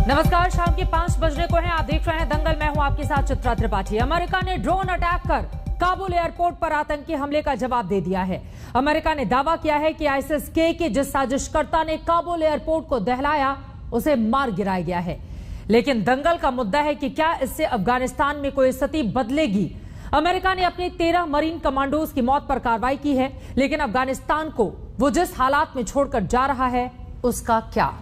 नमस्कार, शाम के 5 बजने को हैं। आप देख रहे हैं दंगल। मैं हूं आपके साथ चित्रा त्रिपाठी। अमेरिका ने ड्रोन अटैक कर काबुल एयरपोर्ट पर आतंकी हमले का जवाब दे दिया है। अमेरिका ने दावा किया है कि आईएसआईएस के जिस साजिशकर्ता ने काबुल एयरपोर्ट को दहलाया उसे मार गिराया गया है। लेकिन दंगल का मुद्दा है कि क्या इससे अफगानिस्तान में कोई स्थिति बदलेगी। अमेरिका ने अपने 13 मरीन कमांडोज की मौत पर कार्रवाई की है, लेकिन अफगानिस्तान को वो जिस हालात में छोड़कर जा रहा है उसका क्या।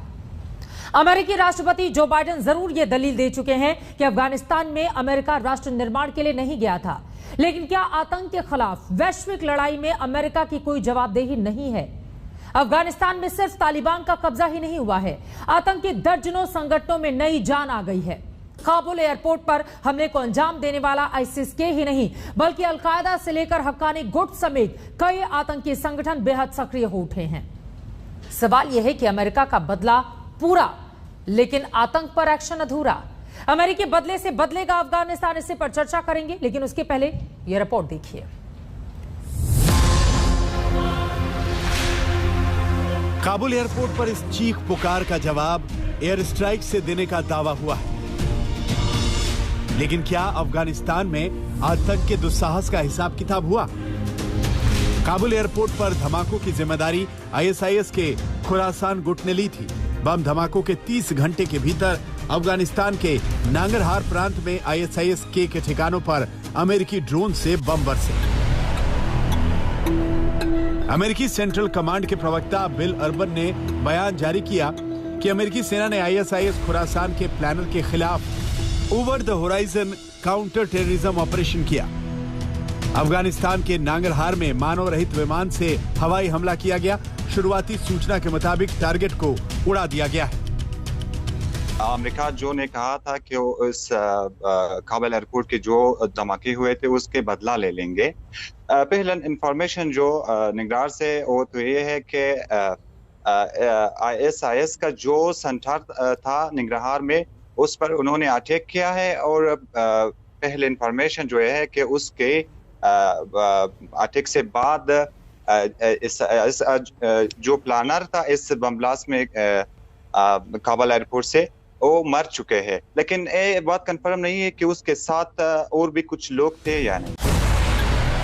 अमेरिकी राष्ट्रपति जो बाइडेन जरूर यह दलील दे चुके हैं कि अफगानिस्तान में अमेरिका राष्ट्र निर्माण के लिए नहीं गया था, लेकिन क्या आतंक के खिलाफ वैश्विक लड़ाई में अमेरिका की कोई जवाबदेही नहीं है। अफगानिस्तान में सिर्फ तालिबान का कब्जा ही नहीं हुआ है, आतंक के दर्जनों संगठनों में नई जान आ गई है। काबुल एयरपोर्ट पर हमले को अंजाम देने वाला आईसिस के ही नहीं बल्कि अलकायदा से लेकर हक्कानी गुट समेत कई आतंकी संगठन बेहद सक्रिय हो उठे हैं। सवाल यह है कि अमेरिका का बदला पूरा, लेकिन आतंक पर एक्शन अधूरा। अमेरिकी बदले से बदलेगा अफगानिस्तान, इससे पर चर्चा करेंगे, लेकिन उसके पहले यह रिपोर्ट देखिए। काबुल एयरपोर्ट पर इस चीख पुकार का जवाब एयर स्ट्राइक से देने का दावा हुआ है, लेकिन क्या अफगानिस्तान में आतंक के दुस्साहस का हिसाब किताब हुआ। काबुल एयरपोर्ट पर धमाकों की जिम्मेदारी आईएसआईएस के खुरासान गुट ने ली थी। बम धमाकों के 30 घंटे के भीतर अफगानिस्तान के नांगरहार प्रांत में आईएसआईएस के ठिकानों पर अमेरिकी ड्रोन से बम बरसे। अमेरिकी सेंट्रल कमांड के प्रवक्ता बिल अर्बन ने बयान जारी किया कि अमेरिकी सेना ने आईएसआईएस खुरासान के प्लानर के खिलाफ over the horizon counter terrorism operation किया। अफगानिस्तान के नांगरहार में मानव रहित विमान से हवाई हमला किया गया। शुरुआती सूचना के मुताबिक टारगेट को उड़ा दिया गया है। अमेरिका जो ने कहा था कि इस काबुल एयरपोर्ट के जो धमाके हुए थे उसके बदला ले लेंगे। पहला इंफॉर्मेशन जो निगरार से वो तो ये है कि आईएसआईएस का जो सेंटर था निगरार में उस पर उन्होंने अटैक किया है और पहले इंफॉर्मेशन जो है कि उसके अटैक से बाद इस जो प्लानर था इस बम ब्लास्ट में काबुल एयरपोर्ट से वो मर चुके हैं, लेकिन ये बात कंफर्म नहीं है कि उसके साथ और भी कुछ लोग थे या नहीं।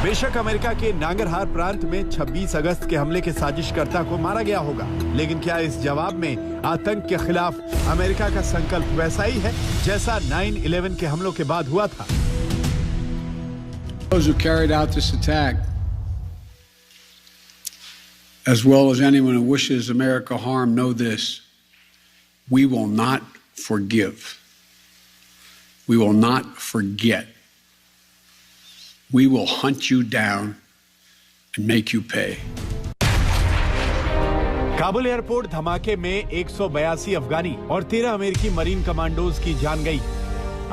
बेशक अमेरिका के नांगरहार प्रांत में 26 अगस्त के हमले के साजिशकर्ता को मारा गया होगा, लेकिन क्या इस जवाब में आतंक के खिलाफ अमेरिका का संकल्प वैसा ही है जैसा 9/11 के हमलों के बाद हुआ था। Those who carried out this attack, as well as anyone who wishes America harm, know this: we will not forgive. We will not forget. We will hunt you down and make you pay. Kabul airport धमाके में 182 अफगानी और 13 अमेरिकी marine commandos की जान गई।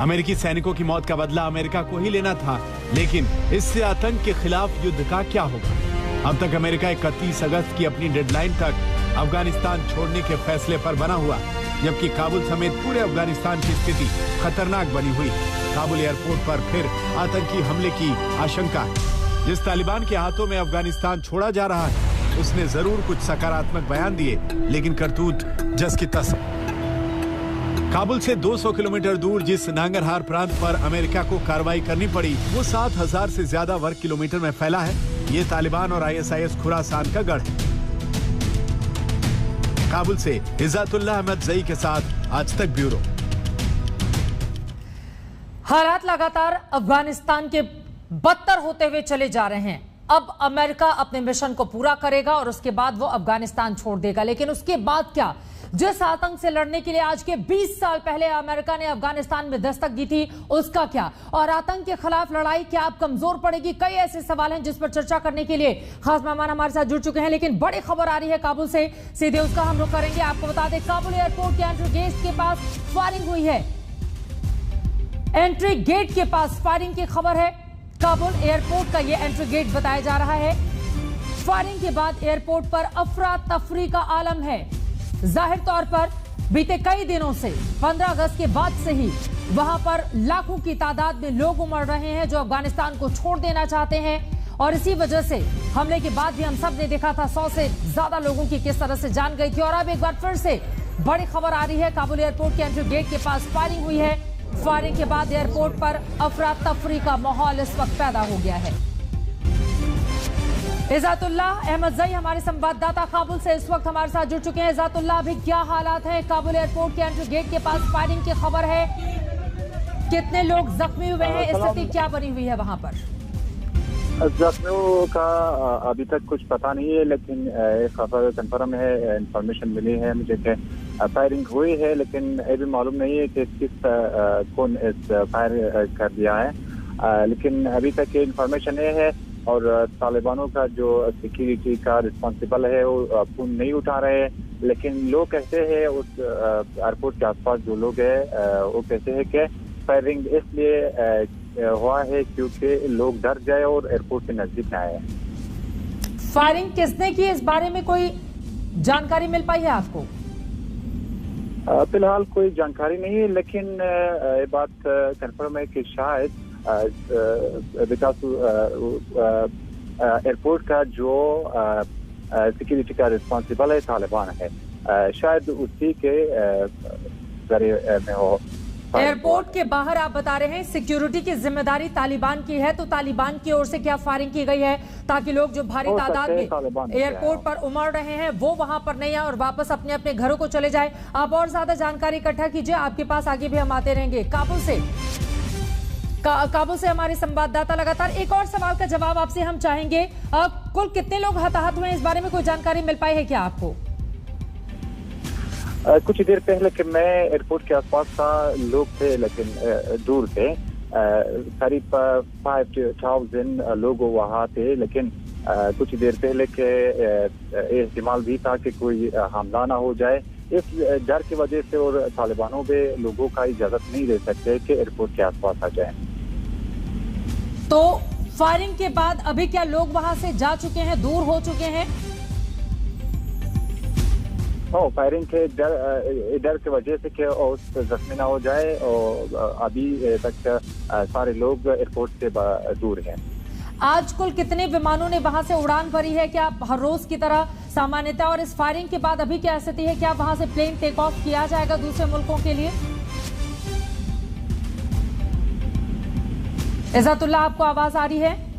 अमेरिकी सैनिकों की मौत का बदला अमेरिका को ही लेना था, लेकिन इससे आतंक के खिलाफ युद्ध का क्या होगा। अब तक अमेरिका 31 अगस्त की अपनी डेडलाइन तक अफगानिस्तान छोड़ने के फैसले पर बना हुआ, जबकि काबुल समेत पूरे अफगानिस्तान की स्थिति खतरनाक बनी हुई। काबुल एयरपोर्ट पर फिर आतंकी हमले की आशंका है। जिस तालिबान के हाथों में अफगानिस्तान छोड़ा जा रहा है उसने जरूर कुछ सकारात्मक बयान दिए, लेकिन करतूत जस की तस। काबुल से 200 किलोमीटर दूर जिस नांगरहार प्रांत पर अमेरिका को कार्रवाई करनी पड़ी वो 7000 से ज्यादा वर्ग किलोमीटर में फैला है। ये तालिबान और आईएसआईएस खुरासान का गढ़ है। काबुल से इज़्ज़तुल्लाह अहमद ज़ई के साथ आज तक ब्यूरो। हालात लगातार अफगानिस्तान के बदतर होते हुए चले जा रहे हैं। अब अमेरिका अपने मिशन को पूरा करेगा और उसके बाद वो अफगानिस्तान छोड़ देगा, लेकिन उसके बाद क्या। जिस आतंक से लड़ने के लिए आज के 20 साल पहले अमेरिका ने अफगानिस्तान में दस्तक दी थी उसका क्या, और आतंक के खिलाफ लड़ाई क्या अब कमजोर पड़ेगी। कई ऐसे सवाल हैं जिस पर चर्चा करने के लिए खास मेहमान हमारे साथ जुड़ चुके हैं, लेकिन बड़ी खबर आ रही है काबुल से, सीधे उसका हम रुख करेंगे। आपको बता दें काबुल एयरपोर्ट के एंट्री गेट के पास फायरिंग हुई है। एंट्री गेट के पास फायरिंग की खबर है। काबुल एयरपोर्ट का यह एंट्री गेट बताया जा रहा है। फायरिंग के बाद एयरपोर्ट पर अफरा तफरी का आलम है। जाहिर तौर पर बीते कई दिनों से 15 अगस्त के बाद से ही वहां पर लाखों की तादाद में लोग उमड़ रहे हैं जो अफगानिस्तान को छोड़ देना चाहते हैं, और इसी वजह से हमले के बाद भी हम सब ने देखा था 100 से ज्यादा लोगों की किस तरह से जान गई थी। और अब एक बार फिर से बड़ी खबर आ रही है, काबुल एयरपोर्ट के एंट्री गेट के पास फायरिंग हुई है। फायरिंग के बाद एयरपोर्ट पर अफरा तफरी का माहौल इस वक्त पैदा हो गया है। इज़ातुल्लाह अहमद जई हमारे संवाददाता काबुल से इस वक्त हमारे साथ जुड़ चुके हैं। इज़ातुल्लाह, अभी क्या हालात हैं? काबुल एयरपोर्ट के एंट्री गेट के पास फायरिंग की खबर है, कितने लोग जख्मी हुए हैं, स्थिति क्या बनी हुई है वहां पर? जख्मियों का अभी तक कुछ पता नहीं है, लेकिन एक खबर कंफर्म है, इंफॉर्मेशन मिली है मुझे कि फायरिंग हुई है, लेकिन ये भी मालूम नहीं है कि किस कौन इस फायर कर दिया है। लेकिन अभी तक ये इंफॉर्मेशन ये है, और तालिबानों का जो सिक्योरिटी का रिस्पॉन्सिबल है वो फोन नहीं उठा रहे हैं। लेकिन लोग कहते हैं, उस एयरपोर्ट के आसपास जो लोग हैं वो कहते हैं कि फायरिंग इसलिए हुआ है क्योंकि लोग डर गए और एयरपोर्ट के नजदीक न आए। फायरिंग किसने की, इस बारे में कोई जानकारी मिल पाई है आपको? फिलहाल कोई जानकारी नहीं है, लेकिन ये बात कंफर्म है कि शायद विकास एयरपोर्ट का जो सिक्योरिटी का रिस्पॉन्सिबल है तालिबान है, शायद उसी के जरिए में हो। एयरपोर्ट के बाहर आप बता रहे हैं सिक्योरिटी की जिम्मेदारी तालिबान की है, तो तालिबान की ओर से क्या फायरिंग की गई है ताकि लोग जो भारी तादाद में एयरपोर्ट पर उमड़ रहे हैं वो वहां पर नहीं आए और वापस अपने अपने घरों को चले जाए? आप और ज्यादा जानकारी इकट्ठा कीजिए, आपके पास आगे भी हम आते रहेंगे। काबुल से हमारे संवाददाता लगातार एक और सवाल का जवाब आपसे हम चाहेंगे, कुल कितने लोग हताहत हुए हैं, इस बारे में कोई जानकारी मिल पाई है क्या आपको? कुछ देर पहले कि मैं एयरपोर्ट के आसपास था, लोग थे लेकिन दूर थे, करीब 5,000 लोग वहाँ थे, लेकिन कुछ देर पहले के एहतिमाल भी था कि कोई हमला ना हो जाए। इस डर की वजह से और तालिबानों पे लोगों का इजाजत नहीं दे सकते कि एयरपोर्ट के आसपास आ जाए। तो फायरिंग के बाद अभी क्या लोग वहां से जा चुके हैं, दूर हो चुके हैं? फायरिंग के डर की वजह से कि जख्मी ना हो जाए, और अभी तक सारे लोग एयरपोर्ट से दूर हैं। आज कुल कितने विमानों ने वहां से उड़ान भरी है, क्या हर रोज की तरह सामान्यतः? और इस फायरिंग के बाद अभी क्या स्थिति है, क्या वहां से प्लेन टेक ऑफ किया जाएगा दूसरे मुल्कों के लिए? इज़ातुल्लाह, आपको आवाज आ रही है?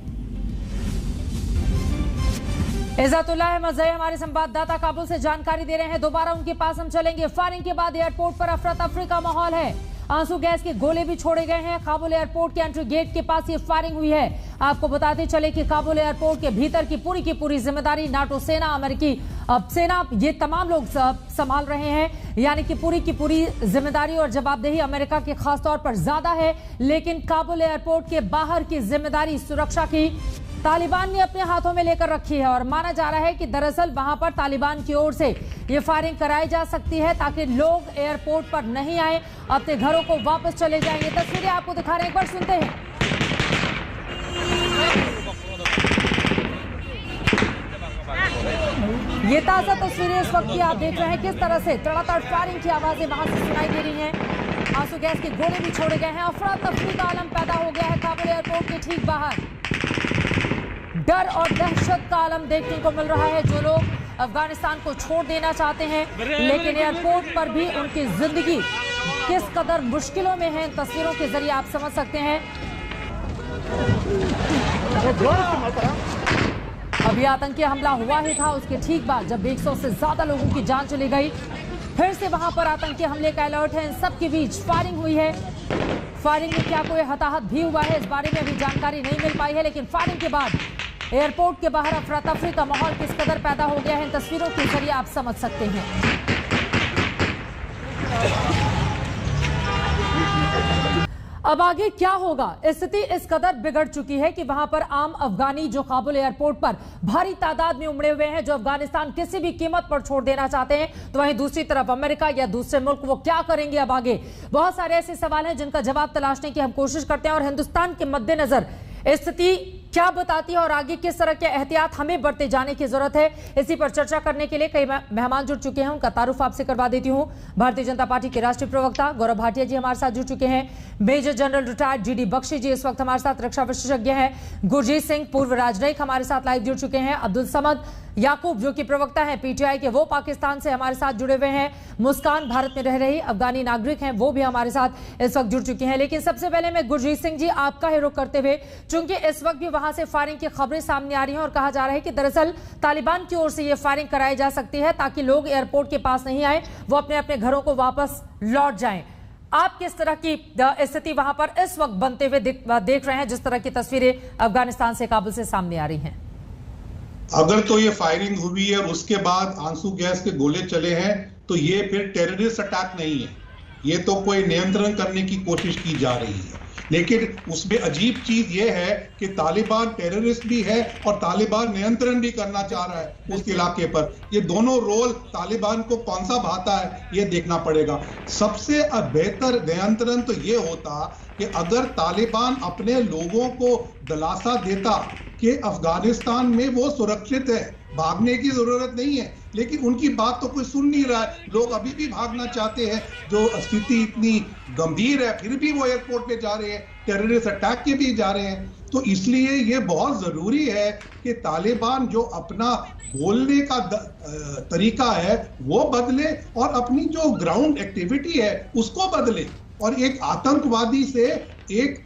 इज़ातुल्लाह अहमद जई हमारे संवाददाता काबुल से जानकारी दे रहे हैं, दोबारा उनके पास हम चलेंगे। फायरिंग के बाद एयरपोर्ट पर अफरा तफरी का माहौल है, आंसू गैस के गोले भी छोड़े गए हैं। काबुल एयरपोर्ट के एंट्री गेट के पास ये फायरिंग हुई है। आपको बताते चले कि काबुल एयरपोर्ट के भीतर की पूरी जिम्मेदारी नाटो सेना, अमेरिकी सेना, ये तमाम लोग संभाल रहे हैं, यानी कि पूरी जिम्मेदारी और जवाबदेही अमेरिका के खास तौर पर ज्यादा है। लेकिन काबुल एयरपोर्ट के बाहर की जिम्मेदारी सुरक्षा की तालिबान ने अपने हाथों में लेकर रखी है, और माना जा रहा है कि दरअसल वहां पर तालिबान की ओर से ये फायरिंग कराई जा सकती है ताकि लोग एयरपोर्ट पर नहीं आए, अपने घरों को वापस चले जाएं। ये तस्वीरें आपको दिखा रहे हैं, एक बार सुनते हैं। ये ताजा तस्वीरें इस वक्त की आप देख रहे हैं, किस तरह से तड़ातड़ फायरिंग की आवाजें वहां से सुनाई दे रही हैं। आंसू गैस के गोले भी छोड़े गए हैं, अफरा तफरी का आलम पैदा हो गया है काबुल एयरपोर्ट के ठीक बाहर। डर और दहशत का आलम देखने को मिल रहा है। जो लोग अफगानिस्तान को छोड़ देना चाहते हैं, लेकिन एयरपोर्ट पर भी उनकी जिंदगी किस कदर मुश्किलों में है, तस्वीरों के जरिए आप समझ सकते हैं। अभी आतंकी हमला हुआ ही था, उसके ठीक बाद जब 100 से ज्यादा लोगों की जान चली गई, फिर से वहां पर आतंकी हमले का अलर्ट है। इन सब के बीच फायरिंग हुई है। फायरिंग में क्या कोई हताहत भी हुआ है, इस बारे में अभी जानकारी नहीं मिल पाई है, लेकिन फायरिंग के बाद एयरपोर्ट के बाहर अफरा तफरी का माहौल किस कदर पैदा हो गया है, इन तस्वीरों के जरिए आप समझ सकते हैं। अब आगे क्या होगा? स्थिति इस कदर बिगड़ चुकी है कि वहां पर आम अफगानी जो काबुल एयरपोर्ट पर भारी तादाद में उमड़े हुए हैं, जो अफगानिस्तान किसी भी कीमत पर छोड़ देना चाहते हैं, तो वहीं दूसरी तरफ अमेरिका या दूसरे मुल्क वो क्या करेंगे अब आगे? बहुत सारे ऐसे सवाल हैं जिनका जवाब तलाशने की हम कोशिश करते हैं, और हिंदुस्तान के मद्देनजर स्थिति क्या बताती है और आगे किस तरह के एहतियात हमें बरते जाने की जरूरत है, इसी पर चर्चा करने के लिए कई मेहमान जुड़ चुके हैं। उनका तारुफ आपसे करवा देती हूं। भारतीय जनता पार्टी के राष्ट्रीय प्रवक्ता गौरव भाटिया जी हमारे साथ जुड़ चुके हैं। Major general retired GD Bakshi ji इस वक्त हमारे साथ रक्षा विशेषज्ञ हैं। गुरजीत सिंह पूर्व राजनयिक हमारे साथ लाइव जुड़ चुके हैं। अब्दुल समद याकूब जो कि प्रवक्ता हैं पीटीआई के, वो पाकिस्तान से हमारे साथ जुड़े हुए हैं। मुस्कान भारत में रह रही अफगानी नागरिक हैं, वो भी हमारे साथ इस वक्त जुड़ चुकी हैं। लेकिन सबसे पहले मैं गुरजीत सिंह जी आपका ही रुख करते हुए, चूंकि इस वक्त भी वहां से फायरिंग की खबरें सामने आ रही हैं और कहा जा रहा है कि दरअसल तालिबान की ओर से ये फायरिंग कराई जा सकती है ताकि लोग एयरपोर्ट के पास नहीं आए, वो अपने अपने घरों को वापस लौट जाएं। आप किस तरह की स्थिति वहां पर इस वक्त बनते हुए देख रहे हैं, जिस तरह की तस्वीरें अफगानिस्तान से काबुल से सामने आ रही हैं? अगर तो ये फायरिंग हुई है उसके बाद आंसू गैस के गोले चले हैं तो ये फिर टेररिस्ट अटैक नहीं है, ये तो कोई नियंत्रण करने की कोशिश की जा रही है। लेकिन उसमें अजीब चीज ये है कि तालिबान टेररिस्ट भी है और तालिबान नियंत्रण भी करना चाह रहा है उस इलाके पर। ये दोनों रोल तालिबान को कौन सा भाता है ये देखना पड़ेगा। सबसे बेहतर नियंत्रण तो ये होता कि अगर तालिबान अपने लोगों को दिलासा देता कि अफगानिस्तान में वो सुरक्षित है, भागने की जरूरत नहीं है, लेकिन उनकी बात तो कोई सुन नहीं रहा है। लोग अभी भी भागना चाहते हैं, जो स्थिति इतनी गंभीर है फिर भी वो एयरपोर्ट पे जा रहे हैं, टेररिस्ट अटैक के भी जा रहे हैं। तो इसलिए ये बहुत जरूरी है कि तालिबान जो अपना बोलने का तरीका है वो बदले और अपनी जो ग्राउंड एक्टिविटी है उसको बदले और एक आतंकवादी से एक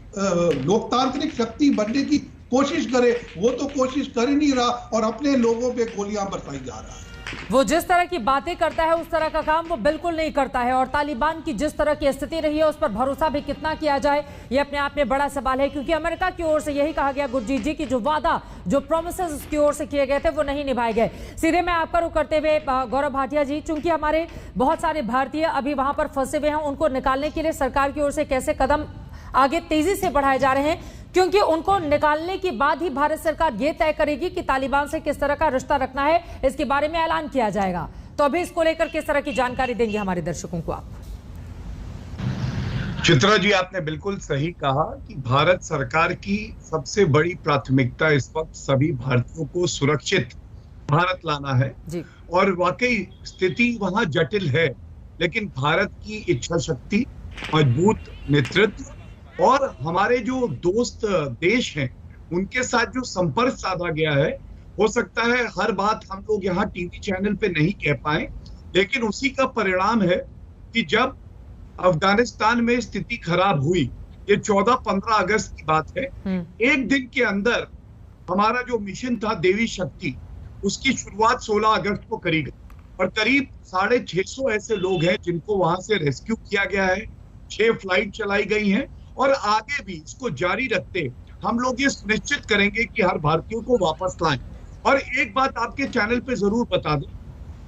लोकतांत्रिक शक्ति बनने की कोशिश करे। वो तो कोशिश कर ही नहीं रहा और अपने लोगों पे गोलियां बरसाई जा रहा है। वो जिस तरह की बातें करता है उस तरह का काम वो बिल्कुल नहीं करता है, और तालिबान की जिस तरह की स्थिति रही है उस पर भरोसा भी कितना किया जाए ये अपने आप में बड़ा सवाल है। क्योंकि अमेरिका की ओर से यही कहा गया गुरजीत जी की जो वादा, जो प्रोमिसेस उसकी ओर से किए गए थे वो नहीं निभाए गए। सीधे मैं आपका रुख करते हुए गौरव भाटिया जी, चूंकि हमारे बहुत सारे भारतीय अभी वहां पर फंसे हुए हैं, उनको निकालने के लिए सरकार की ओर से कैसे कदम आगे तेजी से बढ़ाए जा रहे हैं, क्योंकि उनको निकालने के बाद ही भारत सरकार ये तय करेगी कि तालिबान से किस तरह का रिश्ता रखना है, इसके बारे में ऐलान किया जाएगा। तो अभी इसको लेकर किस तरह की जानकारी देंगे हमारे दर्शकों को आप? चित्रा जी, आपने बिल्कुल सही कहा कि भारत सरकार की सबसे बड़ी प्राथमिकता इस वक्त सभी भारतीयों को सुरक्षित भारत लाना है जी। और वाकई स्थिति वहां जटिल है, लेकिन भारत की इच्छा शक्ति, मजबूत नेतृत्व और हमारे जो दोस्त देश हैं उनके साथ जो संपर्क साधा गया है, हो सकता है हर बात हम लोग यहाँ टीवी चैनल पे नहीं कह पाए, लेकिन उसी का परिणाम है कि जब अफगानिस्तान में स्थिति खराब हुई, ये 14-15 अगस्त की बात है, एक दिन के अंदर हमारा जो मिशन था देवी शक्ति, उसकी शुरुआत 16 अगस्त को करी गई और करीब 650 ऐसे लोग हैं जिनको वहां से रेस्क्यू किया गया है। 6 फ्लाइट चलाई गई हैं और आगे भी इसको जारी रखते हम लोग ये सुनिश्चित करेंगे कि हर भारतीय को वापस लाएं। और एक बात आपके चैनल पे जरूर बता दूं,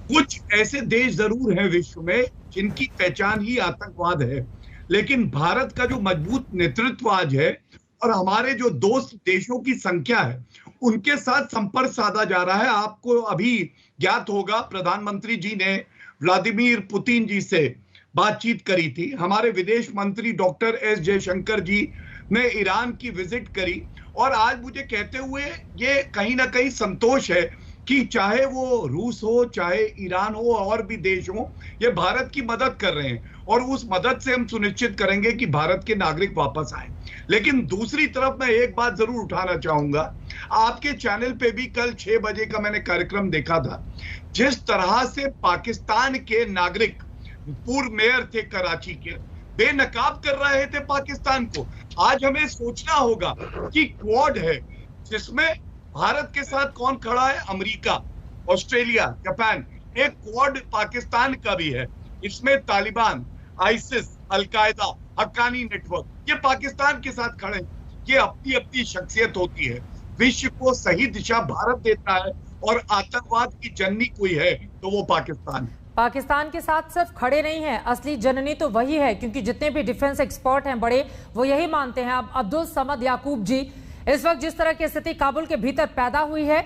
कुछ ऐसे देश जरूर हैं विश्व में जिनकी पहचान ही आतंकवाद है, लेकिन भारत का जो मजबूत नेतृत्व आज है और हमारे जो दोस्त देशों की संख्या है उनके साथ संपर्क साधा जा रहा है। आपको अभी ज्ञात होगा प्रधानमंत्री जी ने व्लादिमीर पुतिन जी से बातचीत करी थी, हमारे विदेश मंत्री डॉक्टर एस जयशंकर जी ने ईरान की विजिट करी, और आज मुझे कहते हुए ये कहीं ना कहीं संतोष है कि चाहे वो रूस हो, चाहे ईरान हो और भी देश हो, ये भारत की मदद कर रहे हैं और उस मदद से हम सुनिश्चित करेंगे कि भारत के नागरिक वापस आए। लेकिन दूसरी तरफ मैं एक बात जरूर उठाना चाहूंगा, आपके चैनल पे भी कल 6 बजे का मैंने कार्यक्रम देखा था, जिस तरह से पाकिस्तान के नागरिक, पूर्व मेयर थे कराची के, बेनकाब कर रहे थे पाकिस्तान को। आज हमें सोचना होगा कि क्वाड है जिसमें भारत के साथ कौन खड़ा है, अमेरिका, ऑस्ट्रेलिया, जापान, एक क्वाड पाकिस्तान का भी है, इसमें Taliban, ISIS, al Qaeda, Haqqani network, ये पाकिस्तान के साथ खड़े हैं। ये अपनी अपनी शख्सियत होती है, विश्व को सही दिशा भारत देता है और आतंकवाद की जननी कोई है तो वो पाकिस्तान है। पाकिस्तान के साथ सिर्फ खड़े नहीं हैं, असली जननी तो वही है, क्योंकि जितने भी डिफेंस एक्सपर्ट हैं बड़े, वो यही मानते हैं। अब अब्दुल समद याकूब जी, इस वक्त जिस तरह की स्थिति काबुल के भीतर पैदा हुई है,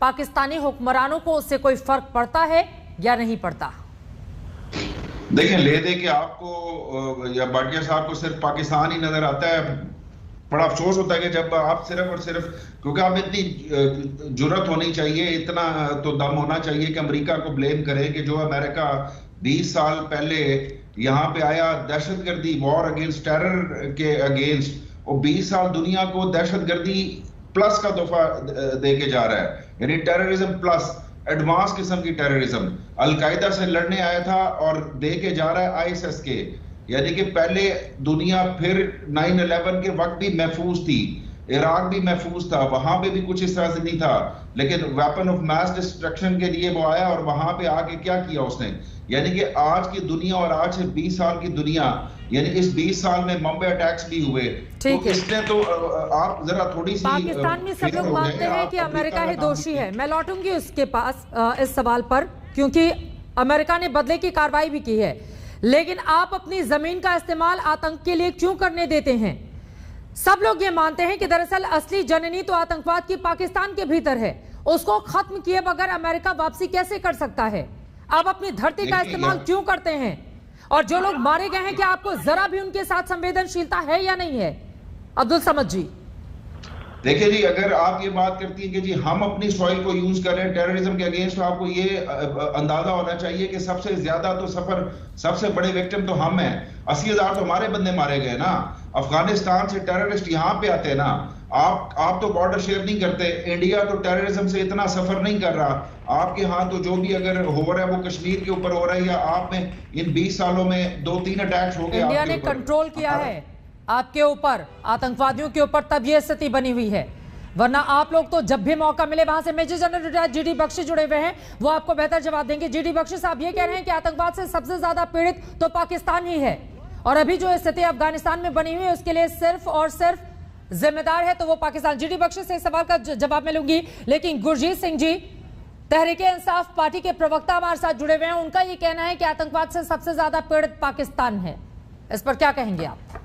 पाकिस्तानी हुक्मरानों को उससे कोई फर्क पड़ता है या नहीं पड़ता? देखिए, ले दे के आपको या भाटिया साहब को सिर्फ पाकिस्तान ही नजर आता है। बड़ा अफसोस होता है कि जब आप सिर्फ और सिर्फ, क्योंकि आप इतनी जुर्रत होनी चाहिए, इतना तो दम होना चाहिए कि अमेरिका को ब्लेम करें कि जो अमेरिका 20 साल पहले यहाँ पे आया दहशतगर्दी, वॉर अगेंस्ट टेरर के अगेंस्ट, और 20 साल दुनिया को दहशतगर्दी प्लस का तोहफा दे के जा रहा है, यानी टेररिज्म प्लस। एडवांस किस्म की टेररिज्म। अलकायदा से लड़ने आया था और दे के जा रहा है आईएसएस के, यानी कि पहले दुनिया फिर 9/11 के वक्त भी महफूज थी, इराक भी महफूज था, वहां पे भी कुछ इस तरह से नहीं था, लेकिन वेपन ऑफ मास डिस्ट्रक्शन के लिए वो आया और वहां पे आके क्या किया उसने, यानी कि आज की दुनिया और आज से 20 साल की दुनिया, यानी इस 20 साल में मुंबई अटैक्स भी हुए, तो इसने तो आप जरा थोड़ी सी पाकिस्तान में सब लोग मानते हैं कि अमेरिका ही दोषी है। मैं लौटूंगी उसके पास इस सवाल पर, क्योंकि अमेरिका ने बदले की कार्रवाई भी की है, लेकिन आप अपनी जमीन का इस्तेमाल आतंक के लिए क्यों करने देते हैं? सब लोग ये मानते हैं कि दरअसल असली जननी तो आतंकवाद की पाकिस्तान के भीतर है, उसको खत्म किए बगैर अमेरिका वापसी कैसे कर सकता है? आप अपनी धरती का इस्तेमाल क्यों करते हैं? और जो लोग मारे गए हैं, क्या आपको जरा भी उनके साथ संवेदनशीलता है या नहीं है? अब्दुल समद जी, देखिए जी, अगर आप ये बात करती हैं कि जी हम अपनी सॉइल को यूज कर रहे हैं टेररिज्म के अगेंस्ट, तो आपको ये अंदाजा होना चाहिए कि सबसे ज्यादा तो सबसे बड़े विक्टिम तो हम हैं। 80,000 तो हमारे बंदे मारे गए ना। अफगानिस्तान से टेररिस्ट यहाँ पे आते हैं ना। आप तो बॉर्डर शेयर नहीं करते। इंडिया तो टेररिज्म से इतना सफर नहीं कर रहा। आपके यहाँ तो जो भी अगर हो रहा है वो कश्मीर के ऊपर हो रहा है, या आप में इन 20 सालों में 2-3 अटैक्स हो गए। इंडिया ने कंट्रोल किया है आपके ऊपर, आतंकवादियों के ऊपर, तब यह स्थिति बनी हुई है। वरना आप लोग तो जब भी मौका मिले, वहां से major general retired GD Bakshi जुड़े हुए हैं, वो आपको बेहतर जवाब देंगे। जीडी बख्शी साहब ये कह रहे हैं कि आतंकवाद से सबसे ज्यादा पीड़ित तो पाकिस्तान ही है, और अभी जो स्थिति अफगानिस्तान में बनी हुई है उसके लिए सिर्फ और सिर्फ जिम्मेदार है तो वो पाकिस्तान। जीडी बख्शी से इस सवाल का जवाब मैं लूंगी, लेकिन गुरजीत सिंह जी, तहरीके इंसाफ पार्टी के प्रवक्ता हमारे साथ जुड़े हुए हैं, उनका ये कहना है कि आतंकवाद से सबसे ज्यादा पीड़ित पाकिस्तान है। इस पर क्या कहेंगे आप?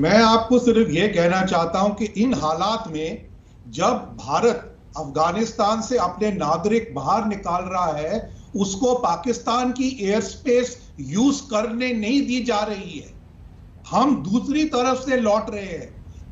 मैं आपको सिर्फ ये कहना चाहता हूं कि इन हालात में जब भारत अफगानिस्तान से अपने नागरिक बाहर निकाल रहा है, उसको पाकिस्तान की एयर स्पेस यूज करने नहीं दी जा रही है, हम दूसरी तरफ से लौट रहे हैं।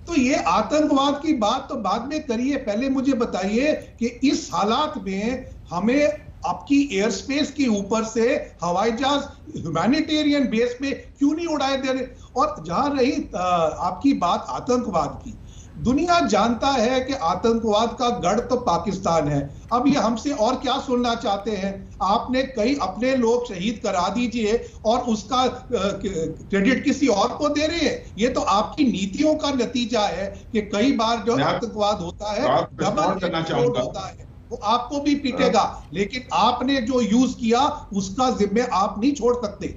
तो ये आतंकवाद की बात तो बाद में करिए, पहले मुझे बताइए कि इस हालात में हमें आपकी एयर स्पेस के ऊपर से हवाई जहाज ह्यूमैनिटेरियन बेस पे क्यों नहीं उड़ाए दे रहे? और जहां रही आपकी बात आतंकवाद की, दुनिया जानता है कि आतंकवाद का गढ़ तो पाकिस्तान है। अब ये हमसे और क्या सुनना चाहते हैं? आपने कई अपने लोग शहीद करा दीजिए और उसका क्रेडिट किसी और को दे रहे हैं। ये तो आपकी नीतियों का नतीजा है कि कई बार जो आतंकवाद होता है डबल होता है, वो आपको भी पीटेगा, लेकिन आपने जो यूज किया उसका जिम्मे आप नहीं छोड़ सकते।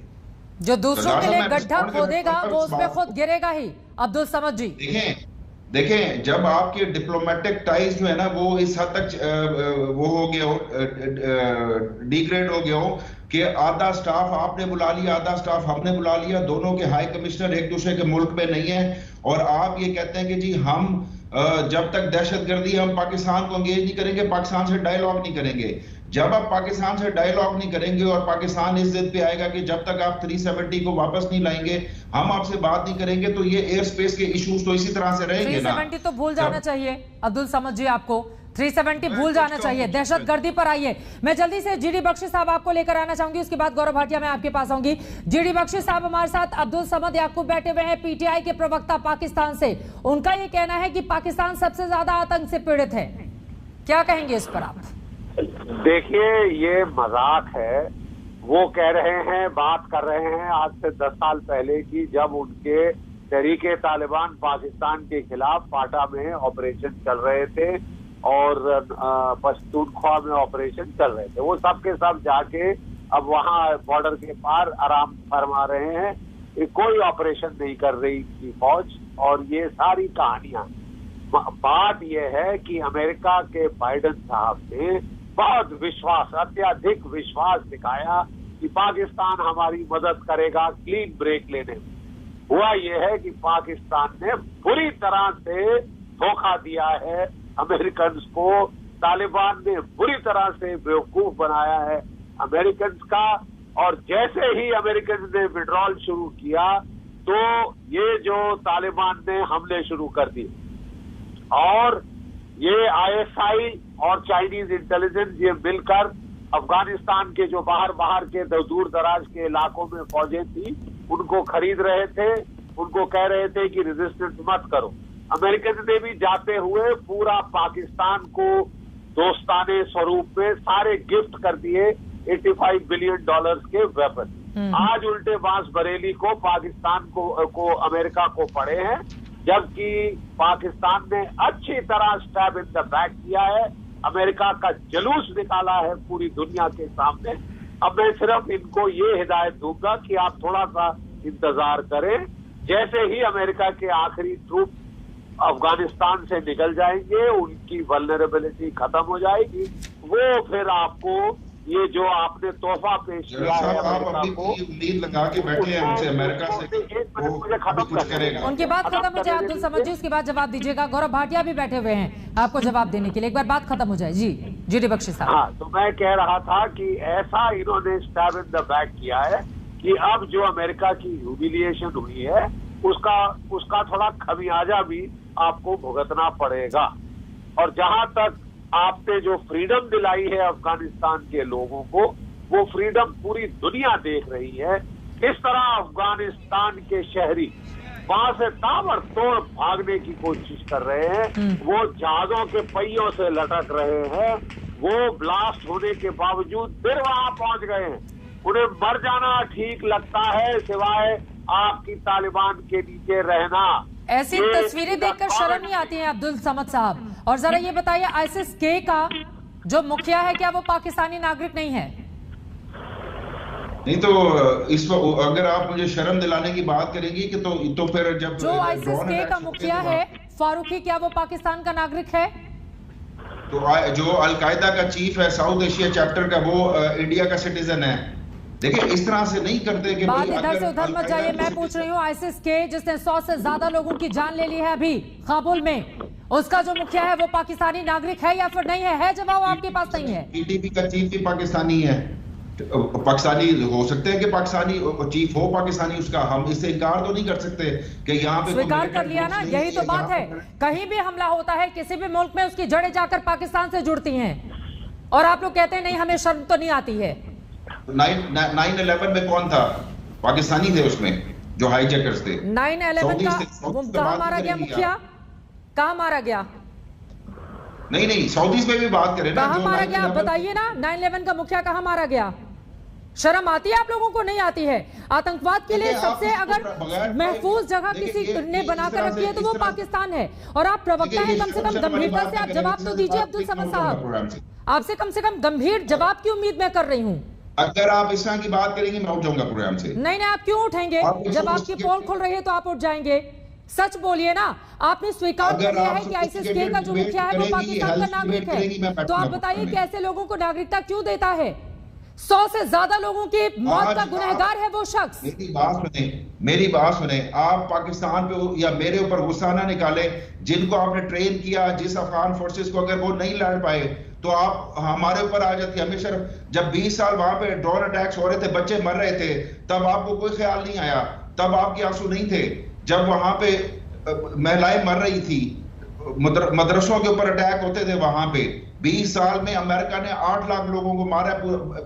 जो दूसरों के लिए गड्ढा खोदेगा वो उसमें खुद गिरेगा ही। अब्दुल समद जी, देखें, जब आपके डिप्लोमेटिक टाइज जो है ना वो इस हद तक वो हो गया हो, डिग्रेड हो गया हो कि आधा स्टाफ आपने बुला लिया, आधा स्टाफ हमने बुला लिया, दोनों के हाई कमिश्नर एक दूसरे के मुल्क में नहीं है, और आप ये कहते हैं कि जी हम जब तक दहशतगर्दी हम पाकिस्तान को एंगेज नहीं करेंगे, पाकिस्तान से डायलॉग नहीं करेंगे। जब आप पाकिस्तान से डायलॉग नहीं करेंगे और पाकिस्तान इस जिद पे आएगा कि जब तक आप 370 को वापस नहीं लाएंगे हम आपसे बात नहीं करेंगे, तो ये एयर स्पेस के इश्यूज तो इसी तरह से रहेंगे ना। 370 तो भूल जाना चाहिए अब्दुल समद जी, आपको 370 भूल जाना चाहिए। दहशतगर्दी पर आइए, मैं जल्दी से जीडी बख्शी साहब आपको लेकर आना चाहूंगी, उसके बाद गौरव भाटिया मैं आपके पास आऊंगी। जीडी बख्शी साहब हमारे साथ अब्दुल समद याकूब बैठे हुए हैं, पीटीआई के प्रवक्ता पाकिस्तान से। उनका ये कहना है कि पाकिस्तान सबसे ज्यादा आतंक से पीड़ित है, क्या कहेंगे इस पर आप? देखिए, ये मजाक है। वो कह रहे हैं, बात कर रहे हैं आज से 10 साल पहले की, जब उनके तहरीके तालिबान पाकिस्तान के खिलाफ फाटा में ऑपरेशन चल रहे थे और पश्तूनख्वा में ऑपरेशन चल रहे थे। वो सब के सब जाके अब वहां बॉर्डर के पार आराम फरमा रहे हैं, कोई ऑपरेशन नहीं कर रही थी फौज। और ये सारी कहानियां, बात यह है कि अमेरिका के बाइडेन साहब ने बहुत विश्वास, अत्यधिक विश्वास दिखाया कि पाकिस्तान हमारी मदद करेगा क्लीन ब्रेक लेने में। हुआ यह है कि पाकिस्तान ने बुरी तरह से धोखा दिया है अमेरिकन को। तालिबान ने बुरी तरह से बेवकूफ बनाया है अमेरिकन का, और जैसे ही अमेरिकन ने विड्रॉल शुरू किया तो ये जो तालिबान ने हमले शुरू कर दिए, और ये आईएसआई और चाइनीज इंटेलिजेंस ये मिलकर अफगानिस्तान के जो बाहर के दूर दराज के इलाकों में फौजें थी उनको खरीद रहे थे, उनको कह रहे थे कि रेजिस्टेंस मत करो। अमेरिकन ने भी जाते हुए पूरा पाकिस्तान को दोस्ताने स्वरूप में सारे गिफ्ट कर दिए $85 बिलियन के वेपन। आज उल्टे बांस बरेली को पाकिस्तान को अमेरिका को पड़े हैं, जबकि पाकिस्तान ने अच्छी तरह स्टैब इन द बैक किया है, अमेरिका का जुलूस निकाला है पूरी दुनिया के सामने। अब मैं सिर्फ इनको ये हिदायत दूंगा कि आप थोड़ा सा इंतजार करें, जैसे ही अमेरिका के आखिरी ट्रूप अफगानिस्तान से निकल जाएंगे, उनकी वल्नरेबिलिटी खत्म हो जाएगी, वो फिर आपको ये जो आपने तोहफा पेश किया है अमेरिका को, उम्मीद लगा के बैठे हैं उनसे अमेरिका से मुझे खत्म करेगा। उनकी बात खत्म हो जाए अब्दुल समद जी, उसके बाद जवाब दीजिएगा। गौरव भाटिया भी बैठे हुए हैं आपको जवाब देने के लिए, एक बार बात खत्म हो जाए। जी डी बख्शी साहब। हाँ, तो मैं कह रहा था कि ऐसा इन्होंने स्टैब इन द बैक किया है कि अब जो अमेरिका की ह्यूमिलिएशन हुई है उसका थोड़ा खमियाजा भी आपको भुगतना पड़ेगा। और जहां तक आपने जो फ्रीडम दिलाई है अफगानिस्तान के लोगों को, वो फ्रीडम पूरी दुनिया देख रही है। किस तरह अफगानिस्तान के शहरी वहां से ताबड़तोड़ भागने की कोशिश कर रहे हैं, वो जहाजों के पहियों से लटक रहे हैं, वो ब्लास्ट होने के बावजूद फिर वहां पहुंच गए हैं। उन्हें मर जाना ठीक लगता है, सिवाय आपकी तालिबान के नीचे रहना। ऐसी तस्वीरें देखकर शर्म नहीं आती है अब्दुल समद साहब? और जरा ये बताइए, आईसिस के का जो मुखिया है, क्या वो पाकिस्तानी नागरिक नहीं है? नहीं तो इस अगर आप मुझे शर्म दिलाने की बात करेंगी कि तो फिर जब जो आईसिस के का मुखिया है फारूकी, क्या वो पाकिस्तान का नागरिक है? तो जो अलकायदा का चीफ है साउथ एशिया चैप्टर का, वो इंडिया का सिटीजन है। देखिए इस तरह से नहीं करते कि बात इधर से उधर मत जाइए। मैं पूछ रही हूँ, आईसिस के जिसने 100 से ज्यादा लोगों की जान ले ली है अभी काबुल में, उसका जो मुखिया है वो पाकिस्तानी नागरिक है या फिर नहीं है? है जवाब आपके पास नहीं है? पीटीपी का चीफ भी पाकिस्तानी है, पाकिस्तानी हो सकते हैं कि पाकिस्तानी चीफ हो पाकिस्तानी, उसका हम इससे इनकार तो नहीं कर सकते कि यहाँ पे स्वीकार कर लिया ना, यही तो बात है। कहीं भी हमला होता है किसी भी मुल्क में, उसकी जड़ें जाकर पाकिस्तान से जुड़ती हैं, और आप लोग कहते हैं नहीं हमें शर्म तो नहीं आती है। 9/11 में कौन था? पाकिस्तानी थे उसमें जो हाईजैकर्स थे। 9/11 का कहाँ मारा गया मुखिया? कहाँ मारा गया? नहीं सऊदीज पे भी बात करें ना, कहाँ मारा गया बताइए ना। 9/11 का मुखिया कहाँ मारा गया? शर्म आती है आप लोगों को? नहीं आती है? आतंकवाद के लिए सबसे अगर महफूज जगह किसी ने बनाकर रखी है तो वो पाकिस्तान है। और आप प्रवक्ता हैं, कम से कम गंभीरता से आप जवाब तो दीजिए अब्दुल समद साहब। आपसे कम से कम गंभीर जवाब की उम्मीद मैं कर रही हूँ। अगर आप इस तरह की बात करेंगे मैं उठ जाऊंगा प्रोग्राम से। नहीं आप क्यों उठेंगे? जब आपकी पोल खुल रही है तो आप उठ जाएंगे। सच बोलिए ना, आपने स्वीकार कर लिया है कि आईसिस के का जो मुखिया है वो पाकिस्तान का नागरिक है, तो आप बताइए कि ऐसे लोगों को नागरिकता क्यों देता है? 100 से ज्यादा लोगों की मौत का गुनहगार है वो शख्स। मेरी बात सुने। आप पाकिस्तान पे या मेरे ऊपर गुस्सा ना निकाले। जिनको आपने ट्रेन किया, जिस अफगान फोर्सेस को अगर वो नहीं लड़ पाए तो आप हमारे ऊपर आ जाती। हमेशा जब 20 साल वहां पे ड्रोन अटैक्स हो रहे थे, बच्चे मर रहे थे, तब आपको कोई ख्याल नहीं आया, तब आपके आंसू नहीं थे। जब वहां पे महिलाएं मर रही थी, मदरसों के ऊपर अटैक होते थे, वहां पे 20 साल में अमेरिका ने 8 लाख लोगों को मारा।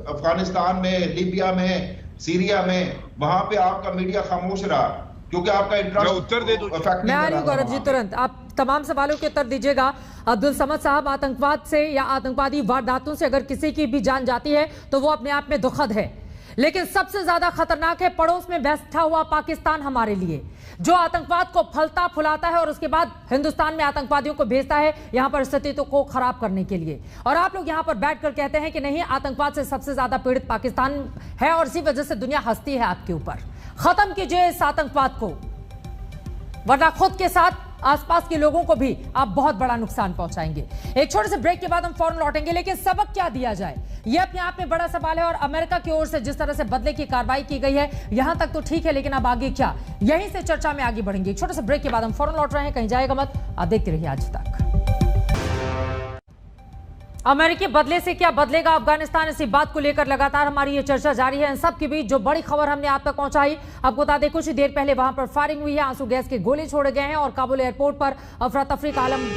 अफगानिस्तान में, लीबिया में, सीरिया में, वहां पे आपका मीडिया खामोश रहा क्योंकि आपका इंटरेस्ट। उत्तर दे दो। मैं आ रही हूं गौरव जी, तुरंत आप तमाम सवालों के उत्तर दीजिएगा। अब्दुल समद साहब, आतंकवाद से या आतंकवादी वारदातों से अगर किसी की भी जान जाती है तो वो अपने आप में दुखद है, लेकिन सबसे ज्यादा खतरनाक है पड़ोस में बैठा हुआ पाकिस्तान हमारे लिए, जो आतंकवाद को फलता फुलाता है और उसके बाद हिंदुस्तान में आतंकवादियों को भेजता है यहां पर स्थिति को खराब करने के लिए। और आप लोग यहां पर बैठकर कहते हैं कि नहीं, आतंकवाद से सबसे ज्यादा पीड़ित पाकिस्तान है और इसी वजह से दुनिया हंसती है आपके ऊपर। खत्म कीजिए इस आतंकवाद को, वरना खुद के साथ आसपास के लोगों को भी आप बहुत बड़ा नुकसान पहुंचाएंगे। एक छोटे से ब्रेक के बाद हम फौरन लौटेंगे, लेकिन सबक क्या दिया जाए यह अपने आप में बड़ा सवाल है। और अमेरिका की ओर से जिस तरह से बदले की कार्रवाई की गई है यहां तक तो ठीक है, लेकिन अब आगे क्या, यहीं से चर्चा में आगे बढ़ेंगे। एक छोटे से ब्रेक के बाद हम फौरन लौट रहे हैं, कहीं जाएगा मत, आप देखते रहिए आज तक। अमेरिकी बदले से क्या बदलेगा अफगानिस्तान, इसी बात को लेकर लगातार हमारी ये चर्चा जारी है। इन सब के बीच जो बड़ी खबर हमने आप तक पहुंचाई, आपको बता दें कुछ ही देर पहले वहां पर फायरिंग हुई है, आंसू गैस के गोले छोड़े गए हैं और काबुल एयरपोर्ट पर अफरा तफरी का आलम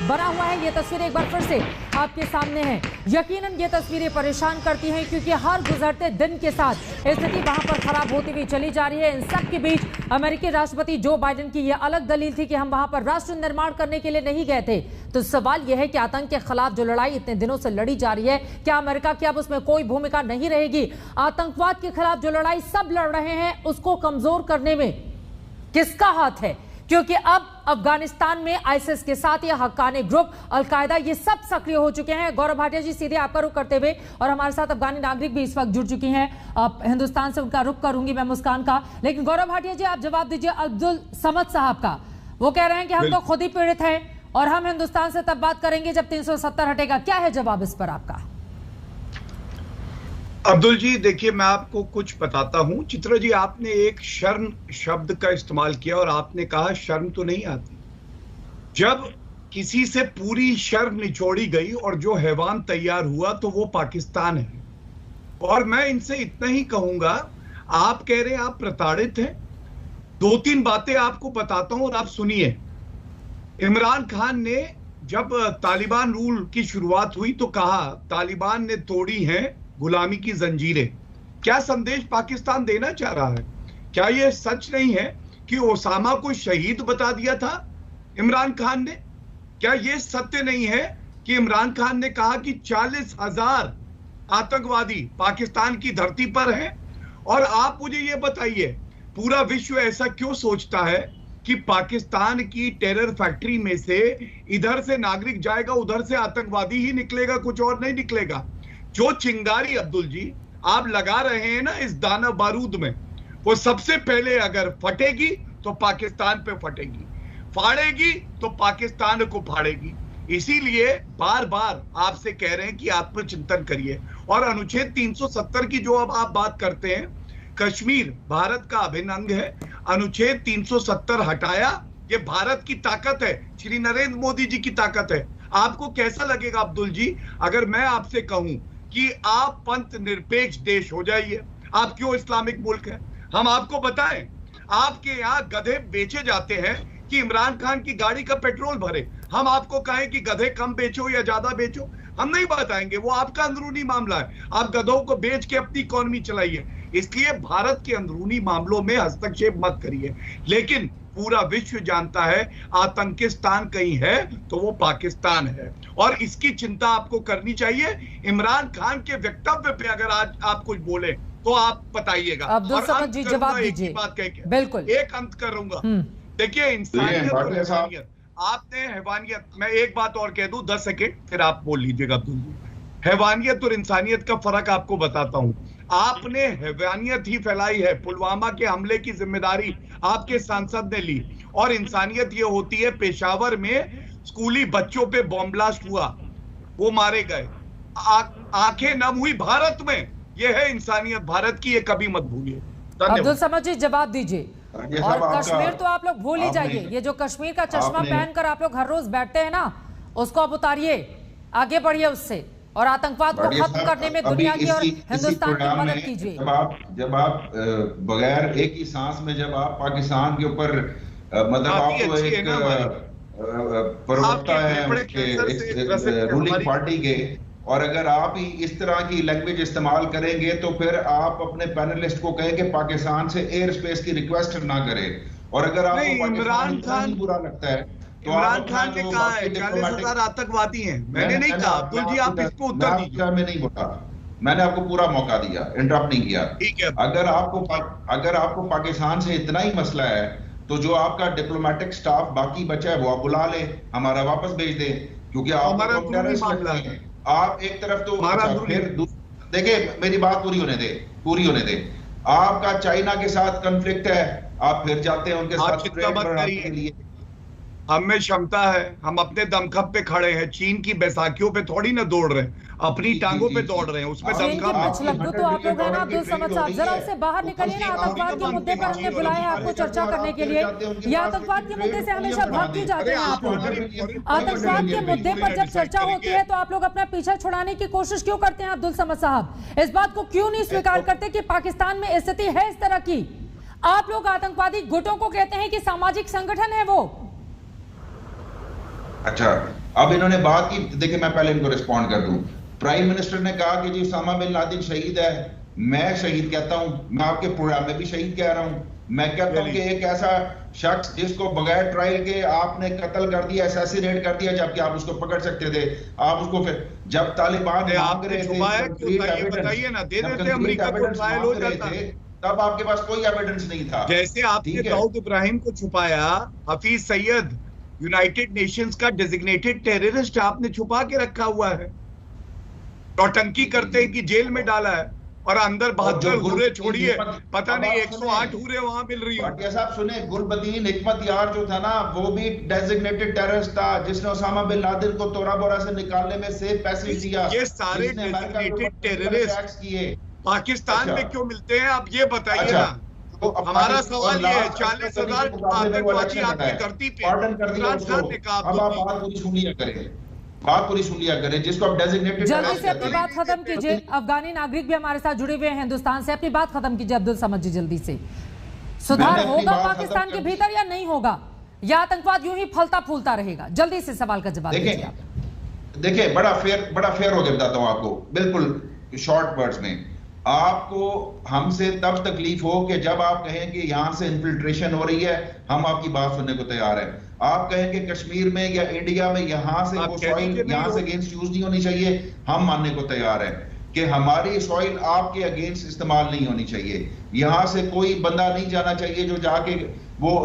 बना हुआ है। ये तस्वीरें एक बार फिर से आपके सामने हैं। यकीनन ये तस्वीरें परेशान करती हैं क्योंकि हर गुजरते दिन के साथ स्थिति वहां पर खराब होती हुई चली जा रही है। इन सब के बीच अमेरिकी राष्ट्रपति जो बाइडेन की यह अलग दलील थी कि हम वहां पर राष्ट्र निर्माण करने के लिए नहीं गए थे। तो सवाल यह है कि आतंक के खिलाफ जो लड़ाई इतने इतने दिनों से लड़ी जा रही है, क्या अमेरिका की अब उसमें कोई भूमिका नहीं रहेगी? आतंकवाद के खिलाफ जो लड़ाई सब लड़ रहे हैं, उसको कमजोर करने में किसका हाथ है? क्योंकि अब अफगानिस्तान में आईएसआईएस के साथ ये हक्कानी ग्रुप, अलकायदा, ये सब सक्रिय हो चुके हैं। गौरव भाटिया जी, सीधे आपका रुख करते हुए, और हमारे साथ अफगानी नागरिक भी इस वक्त जुड़ चुकी हैं, हिंदुस्तान से उनका रुख करूंगी मैं मुस्कान का। लेकिन गौरव भाटिया जी, आप जवाब दीजिए अब्दुल समद साहब का। वो कह रहे हैं कि हम तो खुद ही पीड़ित हैं और हम हिंदुस्तान से तब बात करेंगे जब 370 हटेगा। क्या है जवाब इस पर आपका? अब्दुल जी, देखिए मैं आपको कुछ बताता हूं। चित्रा जी, आपने एक शर्म शब्द का इस्तेमाल किया और आपने कहा शर्म तो नहीं आती। जब किसी से पूरी शर्म निचोड़ी गई और जो हैवान तैयार हुआ तो वो पाकिस्तान है। और मैं इनसे इतना ही कहूंगा, आप कह रहे हैं आप प्रताड़ित हैं, 2-3 बातें आपको बताता हूं और आप सुनिए। इमरान खान ने जब तालिबान रूल की शुरुआत हुई तो कहा तालिबान ने तोड़ी हैं गुलामी की जंजीरें। क्या संदेश पाकिस्तान देना चाह रहा है? क्या यह सच नहीं है कि ओसामा को शहीद बता दिया था इमरान खान ने? क्या यह सत्य नहीं है कि इमरान खान ने कहा कि 40,000 आतंकवादी पाकिस्तान की धरती पर हैं? और आप मुझे यह बताइए, पूरा विश्व ऐसा क्यों सोचता है कि पाकिस्तान की टेरर फैक्ट्री में से इधर से नागरिक जाएगा, उधर से आतंकवादी ही निकलेगा, कुछ और नहीं निकलेगा? जो चिंगारी अब्दुल जी आप लगा रहे हैं ना इस दाना बारूद में, वो सबसे पहले अगर फटेगी तो पाकिस्तान पे फटेगी, फाड़ेगी तो पाकिस्तान को फाड़ेगी। इसीलिए बार बार आपसे कह रहे हैं कि आत्मचिंतन करिए। और अनुच्छेद 370 की जो अब आप बात करते हैं, कश्मीर भारत का अभिन्न अंग है, अनुच्छेद 370 हटाया, ये भारत की ताकत है, श्री नरेंद्र मोदी जी की ताकत है। आपको कैसा लगेगा अब्दुल जी अगर मैं आपसे कहूं कि आप पंथ निरपेक्ष देश हो जाइए? आप क्यों इस्लामिक मुल्क है? हम आपको बताएं, आपके यहाँ गधे बेचे जाते हैं कि इमरान खान की गाड़ी का पेट्रोल भरे। हम आपको कहें कि गधे कम बेचो या ज्यादा बेचो, हम नहीं बताएंगे, वो आपका अंदरूनी मामला है। आप गधों को बेच के अपनी इकोनॉमी चलाइए। इसलिए भारत के अंदरूनी मामलों में हस्तक्षेप मत करिए। लेकिन पूरा विश्व जानता है आतंकिस्तान कहीं है तो वो पाकिस्तान है, और इसकी चिंता आपको करनी चाहिए। इमरान खान के वक्तव्य पे अगर आज आप कुछ बोले तो आप बताइएगा। अब्दुल समद जी, जवाब दीजिए। बात कह के बिल्कुल एक अंत करूंगा। देखिए, इंसानियत और हैवानियत, आपने हैवानियत, मैं एक बात और कह दूं, 10 सेकेंड फिर आप बोल लीजिएगा अब्दुल जी। हैवानियत और इंसानियत का फर्क आपको बताता हूं। आपने हैवानियत ही फैलाई है, पुलवामा के हमले की जिम्मेदारी आपके सांसद ने ली, और इंसानियत ये होती है पेशावर में स्कूली बच्चों पे बॉम्ब ब्लास्ट हुआ, वो मारे गए, आंखें नम हुई भारत में। ये है इंसानियत भारत की, ये कभी मत भूलिए। अब्दुल समद जी, जवाब दीजिए। और कश्मीर तो आप लोग भूल ही जाइए, ये जो कश्मीर का चश्मा पहनकर आप लोग हर रोज बैठते हैं ना, उसको आप उतारिए, आगे बढ़िए उससे, और आतंकवाद को खत्म करने में दुनिया की और हिंदुस्तान की मदद कीजिए। जब आप बगैर एक ही सांस में जब आप पाकिस्तान के ऊपर मतलब आपको एक प्रवक्ता है रूलिंग पार्टी के, और अगर आप ही इस तरह की लैंग्वेज इस्तेमाल करेंगे तो फिर आप अपने पैनलिस्ट को कहें कि पाकिस्तान से एयर स्पेस की रिक्वेस्ट ना करें। और अगर आपको इमरान खान बुरा लगता है तो इमरान खान ने कहा है 40,000 आतंकवादी हैं, मैंने नहीं कहा। अब्दुल जी, आप इसको उत्तर दीजिए। मैं नहीं बोला, मैंने आपको पूरा मौका दिया, इंटरप्ट नहीं किया। ठीक है। अगर आपको पाकिस्तान से इतना ही मसला है तो जो आपका डिप्लोमेटिक स्टाफ बाकी बचा है वो आप बुला ले, हमारा वापस भेज दे, क्योंकि आप एक तरफ तो फिर देखिए, मेरी बात पूरी होने दे। आपका चाइना के साथ कॉन्फ्लिक्ट है, आप फिर जाते हैं उनके साथ ट्रेड बढ़ाने के लिए। हम में क्षमता है, हम अपने दमखम पे खड़े हैं, चीन की बैसाखियों पे थोड़ी ना दौड़ रहे हैं, अपनी टांगों पे दौड़ रहे हैं, उसमें दमखम। तो आप लोग हैं ना अब्दुल समद साहब, जरा उससे बाहर निकलिए ना। आतंकवाद के मुद्दे पर हमने बुलाया है आपको चर्चा करने के लिए, या आतंकवाद के मुद्दे से हमेशा भाग क्यों जाते हैं आप लोग? आतंकवाद के मुद्दे पर जब चर्चा होती है तो आप लोग अपना पीछा छुड़ाने की कोशिश क्यों करते हैं? अब्दुल समद साहब, इस बात को क्यों नहीं स्वीकार करते कि पाकिस्तान में स्थिति है इस तरह की? आप लोग आतंकवादी गुटों को कहते हैं कि सामाजिक संगठन है वो। अच्छा, अब इन्होंने बात की, देखिए मैं पहले इनको रिस्पॉन्ड कर दूं। प्राइम मिनिस्टर ने कहा कि जी उसामा बिन लादेन शहीद है, मैं शहीद कहता हूं, मैं आपके प्रोग्राम में भी शहीद कह रहा हूं। मैं कहता हूं कि एक ऐसा शख्स जिसको बगैर ट्रायल के आपने कत्ल कर दिया, असैसिनेट कर दिया, जबकि आप उसको पकड़ सकते थे, आप उसको फिर जब तालिबान मांग रहे थे, बताइए ना, दे देते अमेरिका को, ट्रायल हो जाता, तब आपके पास कोई एविडेंस नहीं था। जैसे आपने दाऊद इब्राहिम को छुपाया, हफीज सैयद यूनाइटेड नेशंस का डेजिग्नेटेड टेररिस्ट आपने छुपा के रखा हुआ है, नौटंकी करते हैं कि जेल में डाला है, और अंदर 72 हुरे छोड़िए, पता नहीं 108 हुरे वहां मिल रही है। भाटिया साहब सुने, गुलबदीन हिकमत यार जो था ना, वो भी डेजिग्नेटेड टेररिस्ट था, जिसने ओसामा बिन लादेन को तोरा बोरा से निकालने में सेफ पैसेज दिया। ये सारे डेजिग्नेटेड टेररिस्ट किए पाकिस्तान में क्यों मिलते हैं, आप ये बताइए ना। तो हमारा सवाल ये है, 40,000 आतंकवादी आपकी धरती पे, इमरान खान ने कहा, अब आप बात पूरी सुन लिया करें, बात पूरी सुन लिया करें, जिसको आप डेजिग्नेटेड जल्दी से अपनी बात खत्म कीजिए। अफगानी नागरिक भी हमारे साथ जुड़े हुए हैं हिंदुस्तान से, अपनी बात खत्म कीजिए अब्दुल समद जी, जल्दी से। सुधार होगा पाकिस्तान के भीतर या नहीं होगा, या आतंकवाद यूं ही फलता फूलता रहेगा? जल्दी से सवाल का जवाब दीजिए। देखिए, बड़ा फेयर हो गया, बताता हूं आपको बिल्कुल शॉर्ट वर्ड्स में। आपको हमसे तब तकलीफ हो कि जब आप कहें कि यहां से इन्फिल्ट्रेशन हो रही है, हम आपकी बात सुनने को तैयार हैं। आप कहें कि कश्मीर में या इंडिया में यहां से वो सॉइल यहां से अगेंस्ट यूज नहीं होनी चाहिए, हम मानने को तैयार हैं कि हमारी सॉइल आपके अगेंस्ट इस्तेमाल नहीं होनी चाहिए। यहां से कोई बंदा नहीं जाना चाहिए जो जाके वो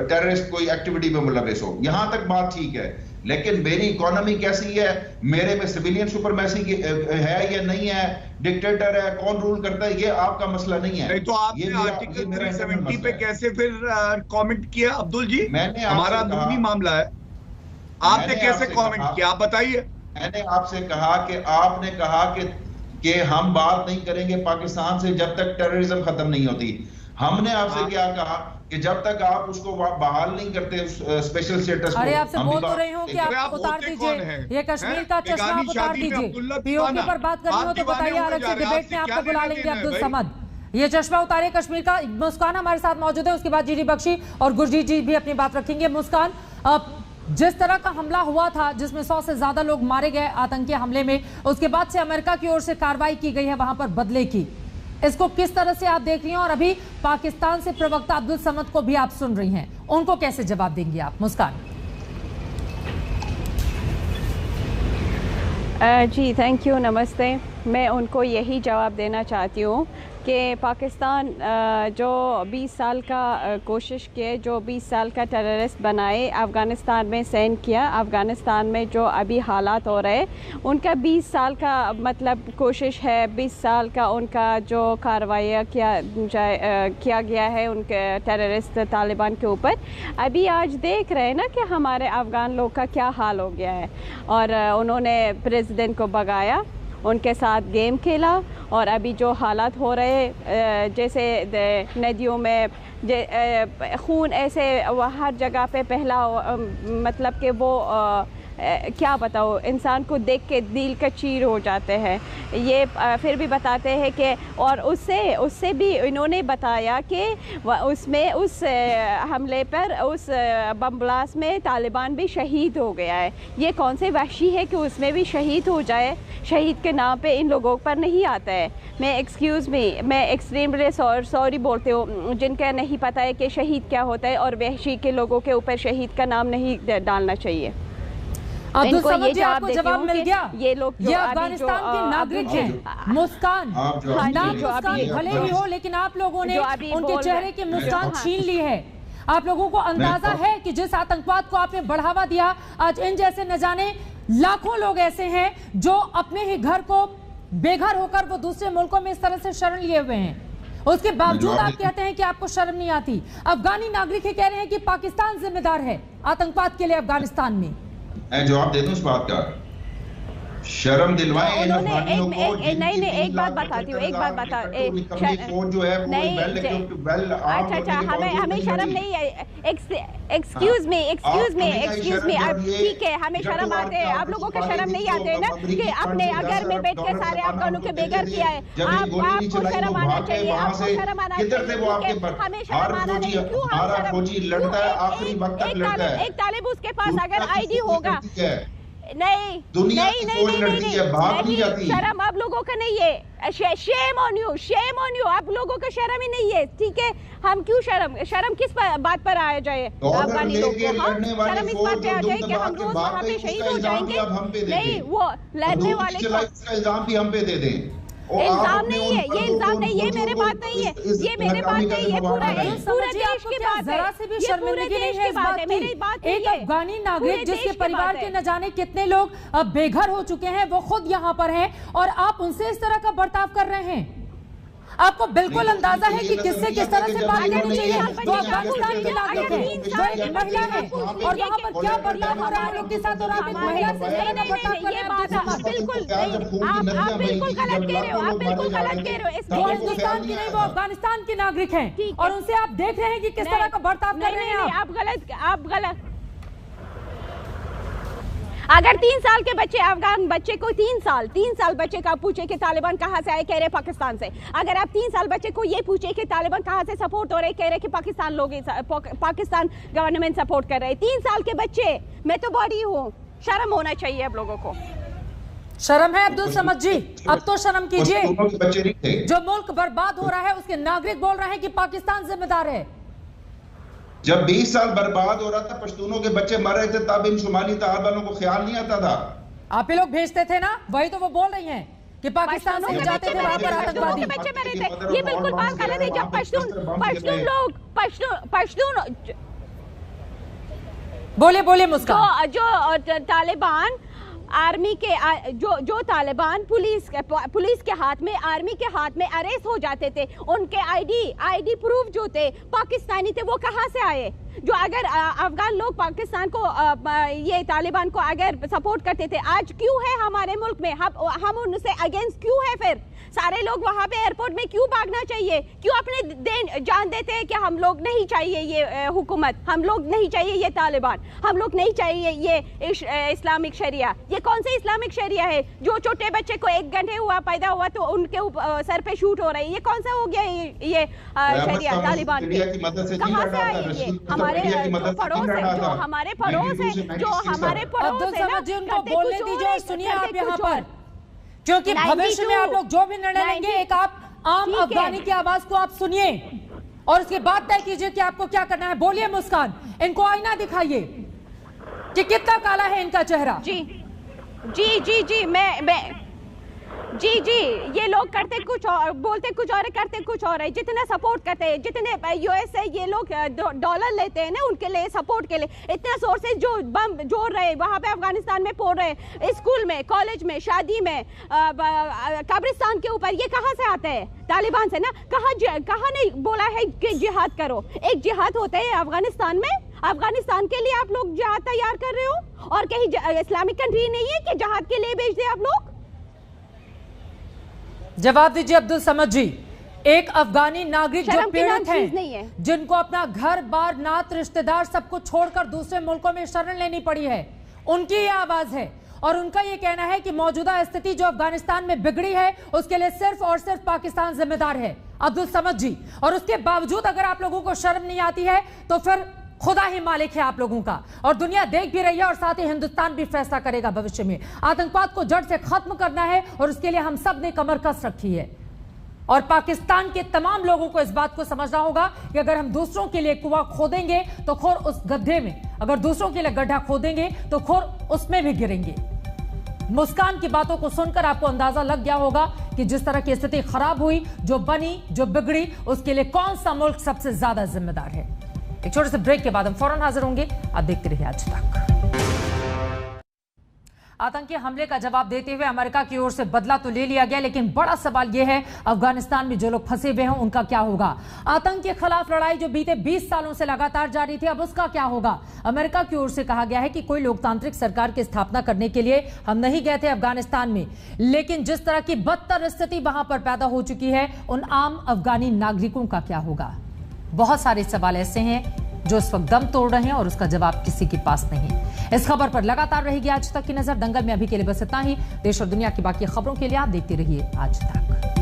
टेररिस्ट कोई एक्टिविटी में मुलविस हो। यहां तक बात ठीक है, लेकिन मेरी इकोनॉमी कैसी है, मेरे में सिविलियन सुपरमेसी है या नहीं है, डिक्टेटर है, कौन रूल करता है, ये आपका मसला नहीं है। नहीं तो आपने आर्टिकल 370 पे कैसे फिर कमेंट किया अब्दुल जी? मैंने हमारा अंदरूनी मामला है, आपने कैसे कमेंट किया, आप बताइए। मैंने आपसे कहा कि आपने कहा कि हम बात नहीं करेंगे पाकिस्तान से जब तक टेररिज्म खत्म नहीं होती। हमने आपसे क्या कहा कि जब तक आप उसको बहाल नहीं करते स्पेशल स्टेटस को। अरे आपसे बोल तो रही हूँ कि आप उतार दीजिए ये कश्मीर का चश्मा, आप उतार दीजिए। पीओके पर बात करनी हो तो बताइए, अलग से डिबेट में आपको बुला लेंगे अब्दुल समद। ये चश्मा उतारिए कश्मीर का। मुस्कान हमारे साथ मौजूद है, उसके बाद जीडी बख्शी और गुरजीत जी भी अपनी बात रखेंगे। मुस्कान, जिस तरह का हमला हुआ था जिसमें 100 से ज्यादा लोग मारे गए आतंकी हमले में, उसके बाद से अमेरिका की ओर से कार्रवाई की गई है वहां पर बदले की, इसको किस तरह से आप देख रही हैं? और अभी पाकिस्तान से प्रवक्ता अब्दुल समद को भी आप सुन रही हैं, उनको कैसे जवाब देंगी आप? मुस्कान जी, थैंक यू, नमस्ते। मैं उनको यही जवाब देना चाहती हूँ कि पाकिस्तान जो 20 साल का कोशिश किए, जो 20 साल का टेररिस्ट बनाए, अफ़गानिस्तान में सेंड किया, अफ़गानिस्तान में जो अभी हालात हो रहे, उनका 20 साल का मतलब कोशिश है, 20 साल का उनका जो कार्रवाई किया गया है उनके टेररिस्ट तालिबान के ऊपर। अभी आज देख रहे हैं ना कि हमारे अफ़गान लोग का क्या हाल हो गया है, और उन्होंने प्रेसिडेंट को भगाया, उनके साथ गेम खेला, और अभी जो हालात हो रहे जैसे नदियों में खून ऐसे हर जगह पे पहला, मतलब कि वो क्या बताओ, इंसान को देख के दिल का चीर हो जाते हैं। ये फिर भी बताते हैं कि, और उससे भी इन्होंने बताया कि उसमें उस हमले पर, उस बम ब्लास्ट में तालिबान भी शहीद हो गया है। ये कौन से वहशी है कि उसमें भी शहीद हो जाए? शहीद के नाम पे इन लोगों पर नहीं आता है। मैं एक्सट्रीमली सॉरी बोलते हूँ जिनका नहीं पता है कि शहीद क्या होता है, और वहशी के लोगों के ऊपर शहीद का नाम नहीं डालना चाहिए। अब्दुल समद जी, आपको जवाब मिल गया। ये लोग ये अफगानिस्तान के नागरिक हैं। मुस्कान, नाम मुस्कान भले ही हो, लेकिन आप लोगों ने उनके चेहरे की मुस्कान छीन ली है। आप लोगों को अंदाजा है कि जिस आतंकवाद को आपने बढ़ावा दिया, आज इन जैसे न जाने लाखों लोग ऐसे हैं जो अपने ही घर को बेघर होकर वो दूसरे मुल्कों में इस तरह से शरण लिए हुए हैं। उसके बावजूद आप कहते हैं कि आपको शर्म नहीं आती। अफगानी नागरिक कह रहे हैं कि पाकिस्तान जिम्मेदार है आतंकवाद के लिए अफगानिस्तान में। मैं जवाब दे दूं इस बात का? शर्म दिलवाएं इन अफगानियों को। नहीं, एक बात बताती हूँ, एक बात बता, जो है अच्छा, हमें शर्म नहीं है। एक्सक्यूज मी, ठीक है, हमें शर्म आते हैं, आप लोगों को शर्म नहीं आते है ना कि अपने घर में बैठ के सारे अफगानों के बेघर किया है। आपको शर्म आना चाहिए, आपको शर्म आना चाहिए। हमें शर्म आना नहीं, क्यों हम शर्म? लड़ता है आखिरी वक्त तक लड़ता है। एक तालिब उसके पास अगर आईडी होगा, नहीं दुनिया की फौज लड़ती है, भाग नहीं जाती। शर्म आप लोगों का नहीं है, शेम ऑन यू, आप लोगों का शर्म ही नहीं है, ठीक है। हम क्यों शर्म किस बात पर आ जाए अफगानी लोग को? शर्म इस बात पे आ जाए कि हम रोज वहाँ पे शहीद हो जाएंगे। नहीं, वो लड़ने वाले का इल्जाम भी हम पे दे दें। इल्जाम नहीं है, ये इल्जाम नहीं है, मेरे बात नहीं है, ये मेरे बात नहीं है, पूरा देश की बात है, जरा से भी शर्मिंदगी नहीं है इस बात की। मेरी बात एक अफगानी नागरिक जिसके परिवार के न जाने कितने लोग अब बेघर हो चुके हैं, वो खुद यहाँ पर हैं और आप उनसे इस तरह का बर्ताव कर रहे हैं। आपको बिल्कुल अंदाजा है कि किससे किस तरह से बात करनी चाहिए। वो अफगानिस्तान के नागरिक है, वो एक महिला है और वहाँ पर क्या बर्ताव हो रहा है लोग के साथ, और आप एक महिला से इस तरह का बर्ताव कर रहे हैं। बिल्कुल आप बिल्कुल गलत कह रहे हो, आप बिल्कुल गलत कह रहे हो। वो हिंदुस्तान की नहीं, वो अफगानिस्तान के नागरिक हैं और उनसे आप देख रहे हैं कि किस तरह का बर्ताव कर रहे हैं। आप गलत। अगर 3 साल के बच्चे, अफगान बच्चे को 3 साल बच्चे का पूछे कि तालिबान कहाँ से आए, कह रहे पाकिस्तान से। अगर आप 3 साल बच्चे को ये पूछे कि तालिबान कहाँ से सपोर्ट हो रहे, कह रहे कि पाकिस्तान गवर्नमेंट सपोर्ट कर रहे हैं। 3 साल के बच्चे, मैं तो बड़ी हूँ, शर्म होना चाहिए आप लोगों को। शर्म है अब्दुल समद जी, अब तो शर्म कीजिए। जो मुल्क बर्बाद हो रहा है उसके नागरिक बोल रहे हैं कि पाकिस्तान जिम्मेदार है। जब 20 साल बर्बाद हो रहा था, पश्तूनों के बच्चे मर रहे थे, तब इन शुमाली तालिबानों को ख्याल नहीं आता था। आप ही लोग भेजते थे ना, वही तो वो बोल रही हैं कि पाकिस्तान से जाते थे वहां पर आतंकवादी। बच्चे मरे थे, ये बिल्कुल बात कर रहे थे। जब पश्तून बोले मुस्कान, जो तालिबान आर्मी के जो तालिबान पुलिस के हाथ में, आर्मी के हाथ में अरेस्ट हो जाते थे, उनके आईडी प्रूफ जो थे पाकिस्तानी थे, वो कहाँ से आए? जो अगर अफगान लोग पाकिस्तान को ये तालिबान को अगर सपोर्ट करते थे, आज क्यों है हमारे मुल्क में? हम उनसे अगेंस्ट क्यों है? फिर सारे लोग वहाँ पे एयरपोर्ट में क्यों भागना चाहिए? क्यों अपने जान देते हैं कि हम लोग नहीं चाहिए ये हुकूमत, हम लोग नहीं चाहिए ये तालिबान, हम लोग नहीं चाहिए ये इस्लामिक शरिया? ये कौन से इस्लामिक शरिया है? जो छोटे बच्चे को 1 घंटे पैदा हुआ तो उनके सर पे शूट हो रही है, ये कौन सा हो गया ये शरिया तालिबान के? कहाँ से आई ये? हमारे पड़ोस है, जो हमारे पड़ोस है, जो हमारे पड़ोस है ना, उनको बोलने दीजिए और सुनिए आप यहाँ पर, क्योंकि भविष्य में आप लोग जो भी निर्णय लेंगे, एक आप आम अफगानी की आवाज को आप सुनिए और उसके बाद तय कीजिए कि आपको क्या करना है। बोलिए मुस्कान, इनको आईना दिखाइए कि कितना काला है इनका चेहरा। जी जी, ये लोग करते कुछ और, बोलते कुछ और, करते कुछ और है। जितना सपोर्ट करते हैं, जितने यूएस है ये लोग डॉलर लेते हैं ना उनके लिए, सपोर्ट के लिए, इतना सोर्सेज जो बम जोड़ रहे हैं वहाँ पे अफगानिस्तान में फोड़ रहे हैं, स्कूल में, कॉलेज में, शादी में, कब्रिस्तान के ऊपर, ये कहाँ से आते हैं? तालिबान से ना। कहाँ नहीं बोला है कि जिहाद करो? एक जिहाद होता है अफगानिस्तान में, अफगानिस्तान के लिए आप लोग जिहाद तैयार कर रहे हो, और कहीं इस्लामिक कंट्री नहीं है कि जिहाद के लिए भेज दे आप लोग? जवाब दीजिए अब्दुल समद जी। एक अफगानी नागरिक जो पीड़ित हैं, जिनको अपना घर बार, नात, रिश्तेदार सब कुछ छोड़कर दूसरे मुल्कों में शरण लेनी पड़ी है, उनकी ये आवाज है और उनका ये कहना है कि मौजूदा स्थिति जो अफगानिस्तान में बिगड़ी है उसके लिए सिर्फ और सिर्फ पाकिस्तान जिम्मेदार है। अब्दुल समद जी, और उसके बावजूद अगर आप लोगों को शर्म नहीं आती है तो फिर खुदा ही मालिक है आप लोगों का, और दुनिया देख भी रही है, और साथ ही हिंदुस्तान भी फैसला करेगा भविष्य में। आतंकवाद को जड़ से खत्म करना है और उसके लिए हम सब ने कमर कस रखी है। और पाकिस्तान के तमाम लोगों को इस बात को समझना होगा कि अगर हम दूसरों के लिए कुआं खोदेंगे तो खोर उस गड्ढे में, अगर दूसरों के लिए गड्ढा खोदेंगे तो खोर उसमें भी गिरेंगे। मुस्कान की बातों को सुनकर आपको अंदाजा लग गया होगा कि जिस तरह की स्थिति खराब हुई, जो बनी, जो बिगड़ी, उसके लिए कौन सा मुल्क सबसे ज्यादा जिम्मेदार है। एक छोटे से ब्रेक के बाद हम फौरन हाजिर होंगे। आप देखते रहिए आज तक। आतंकी हमले का जवाब देते हुए अमेरिका की ओर से बदला तो ले लिया गया, लेकिन बड़ा सवाल यह है अफगानिस्तान में जो लोग फंसे हुए हैं उनका क्या होगा। आतंक के खिलाफ लड़ाई जो बीते 20 सालों से लगातार जारी थी, अब उसका क्या होगा। अमेरिका की ओर से कहा गया है कि कोई लोकतांत्रिक सरकार की स्थापना करने के लिए हम नहीं गए थे अफगानिस्तान में, लेकिन जिस तरह की बदतर स्थिति वहां पर पैदा हो चुकी है, उन आम अफगानी नागरिकों का क्या होगा। बहुत सारे सवाल ऐसे हैं जो इस वक्त दम तोड़ रहे हैं और उसका जवाब किसी के पास नहीं। इस खबर पर लगातार रहेगी आज तक की नजर। दंगल में अभी के लिए बस इतना ही। देश और दुनिया की बाकी खबरों के लिए आप देखते रहिए आज तक।